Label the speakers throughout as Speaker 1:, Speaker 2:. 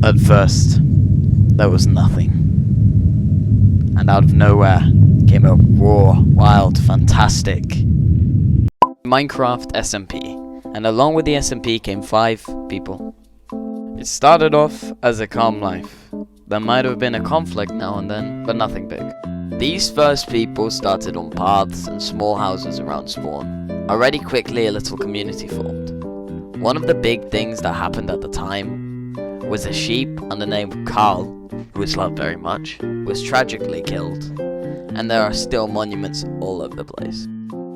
Speaker 1: At first, there was nothing. And out of nowhere came a raw, wild, fantastic Minecraft SMP. And along with the SMP came 5 people. It started off as a calm life. There might have been a conflict now and then, but nothing big. These first people started on paths and small houses around spawn. Already quickly a little community formed. One of the big things that happened at the time was a sheep under the name of Carl, who was loved very much, was tragically killed, and there are still monuments all over the place.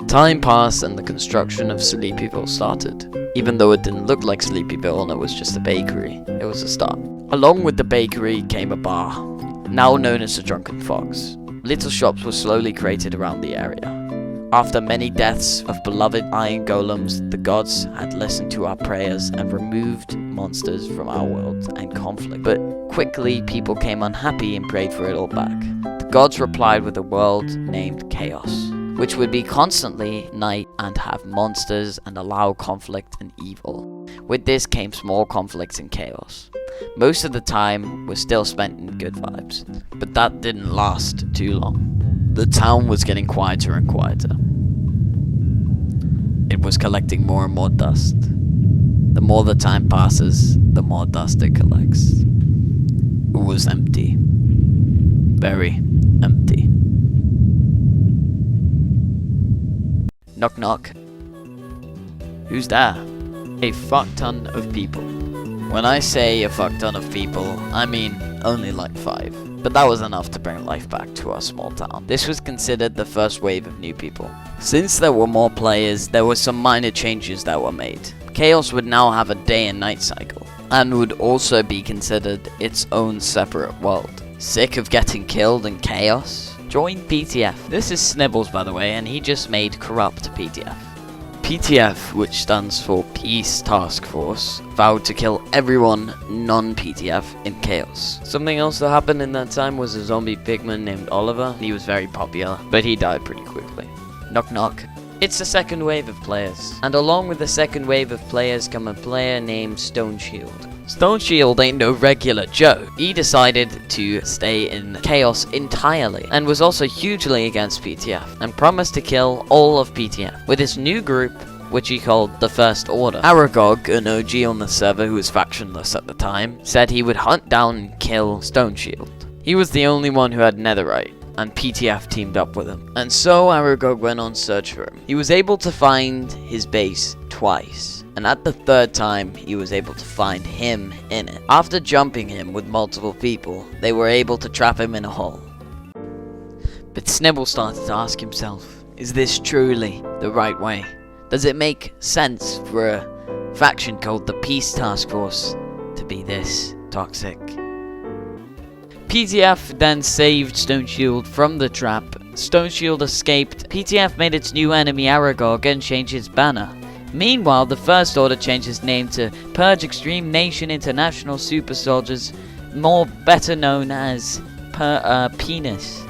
Speaker 1: Time passed and the construction of Sleepyville started. Even though it didn't look like Sleepyville and it was just a bakery, it was a start. Along with the bakery came a bar, now known as the Drunken Fox. Little shops were slowly created around the area. After many deaths of beloved iron golems, the gods had listened to our prayers and removed monsters from our world and conflict. But quickly people came unhappy and prayed for it all back. The gods replied with a world named Chaos, which would be constantly night and have monsters and allow conflict and evil. With this came small conflicts and chaos. Most of the time was still spent in Goodvibes, but that didn't last too long. The town was getting quieter and quieter. It was collecting more and more dust. The more the time passes, the more dust it collects. It was empty. Very empty. Knock knock. Who's there? A fuck ton of people. When I say a fuck ton of people, I mean only like 5. But that was enough to bring life back to our small town. This was considered the first wave of new people. Since there were more players, there were some minor changes that were made. Chaos would now have a day and night cycle, and would also be considered its own separate world. Sick of getting killed in chaos? Join PTF. This is Snibbles, by the way, and he just made corrupt PTF. PTF, which stands for Peace Task Force, vowed to kill everyone non-PTF in Chaos. Something else that happened in that time was a zombie pigman named Oliver. He was very popular, but he died pretty quickly. Knock knock. It's the second wave of players. And along with the second wave of players come a player named Stone Shield. Stone Shield ain't no regular Joe. He decided to stay in Chaos entirely, and was also hugely against PTF, and promised to kill all of PTF. With his new group, which he called the First Order, Aragog, an OG on the server who was factionless at the time, said he would hunt down and kill Stone Shield. He was the only one who had netherite, and PTF teamed up with him. And so Aragog went on search for him. He was able to find his base twice, and at the 3rd time he was able to find him in it. After jumping him with multiple people, they were able to trap him in a hole. But Snibble started to ask himself, is this truly the right way? Does it make sense for a faction called the Peace Task Force to be this toxic? PTF then saved Stone Shield from the trap. Stone Shield escaped. PTF made its new enemy Aragog and changed its banner. Meanwhile, the First Order changed its name to Purge Extreme Nation International Super Soldiers, more better known as Penis.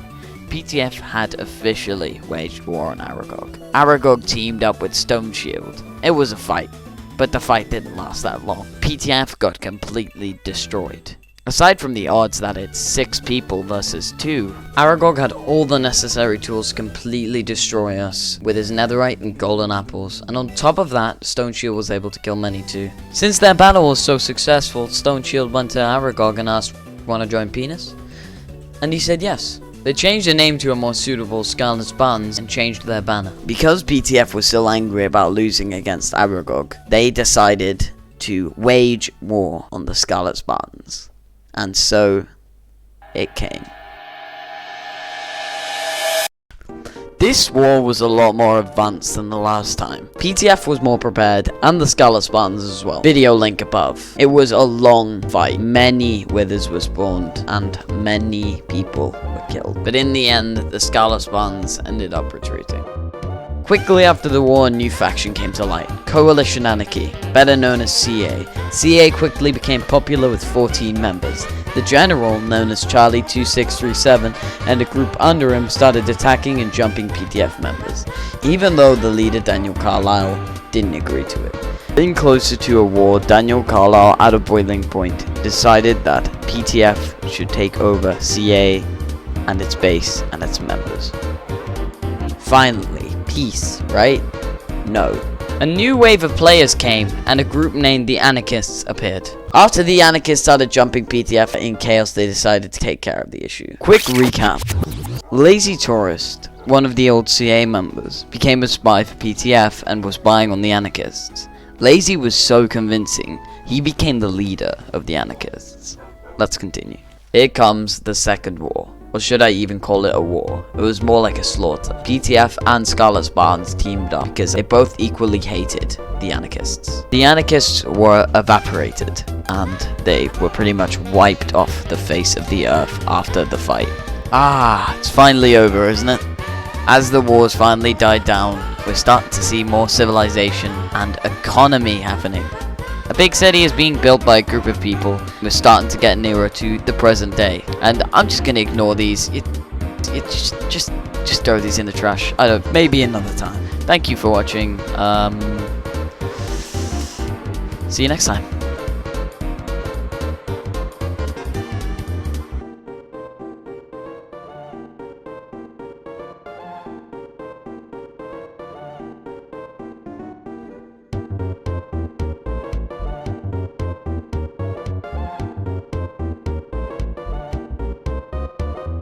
Speaker 1: PTF had officially waged war on Aragog. Aragog teamed up with Stone Shield. It was a fight, but the fight didn't last that long. PTF got completely destroyed. Aside from the odds that it's 6 people versus 2, Aragog had all the necessary tools to completely destroy us with his netherite and golden apples, and on top of that, Stone Shield was able to kill many too. Since their battle was so successful, Stone Shield went to Aragog and asked, "Wanna join Penis?" And he said yes. They changed the name to a more suitable Scarlet Spartans and changed their banner. Because PTF was still angry about losing against Aragog, they decided to wage war on the Scarlet Spartans. And so, it came. This war was a lot more advanced than the last time. PTF was more prepared, and the Scarlet Spartans as well. Video link above. It was a long fight. Many withers were spawned, and many people were killed. But in the end, the Scarlet Spartans ended up retreating. Quickly after the war, a new faction came to light, Coalition Anarchy, better known as CA. CA quickly became popular with 14 members. The general, known as Charlie 2637, and a group under him started attacking and jumping PTF members, even though the leader Daniel Carlisle didn't agree to it. Getting closer to a war, Daniel Carlisle, at a boiling point, decided that PTF should take over CA and its base and its members. Finally, peace, right? No. A new wave of players came, and a group named the Anarchists appeared. After the Anarchists started jumping PTF in chaos, they decided to take care of the issue. Quick recap. Lazy Tourist, one of the old CA members, became a spy for PTF and was spying on the Anarchists. Lazy was so convincing, he became the leader of the Anarchists. Let's continue. Here comes the Second War. Or should I even call it a war? It was more like a slaughter. PTF and Scarlet Barnes teamed up because they both equally hated the Anarchists. The Anarchists were evaporated, and they were pretty much wiped off the face of the earth after the fight. It's finally over, isn't it? As the wars finally died down, we're starting to see more civilization and economy happening. A big city is being built by a group of people. We're starting to get nearer to the present day. And I'm just gonna ignore these. Just throw these in the trash. I don't know, maybe another time. Thank you for watching. See you next time.